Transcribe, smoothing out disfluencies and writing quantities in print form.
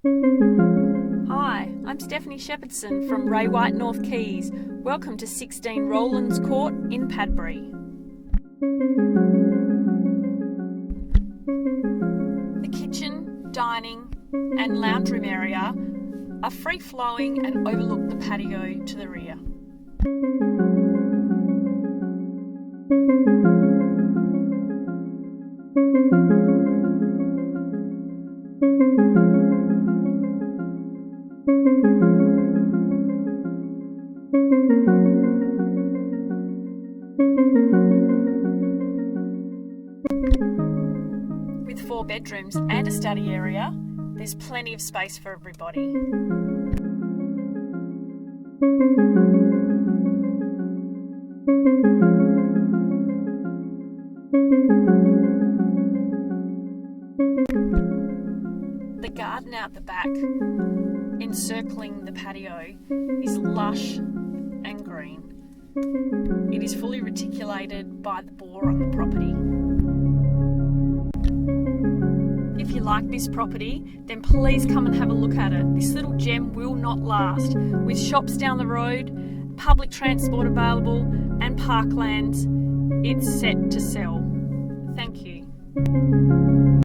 Hi, I'm Stephanie Shepherdson from Ray White North Keys. Welcome to 16 Rowlands Court in Padbury. The kitchen, dining and lounge room area are free-flowing and overlook the patio to the rear. With 4 bedrooms and a study area, there's plenty of space for everybody. The garden out the back, encircling the patio, is lush and green. It is fully reticulated by the bore on the property. If you like this property, then please come and have a look at it. This little gem will not last. With shops down the road, public transport available and parklands, it's set to sell. Thank you.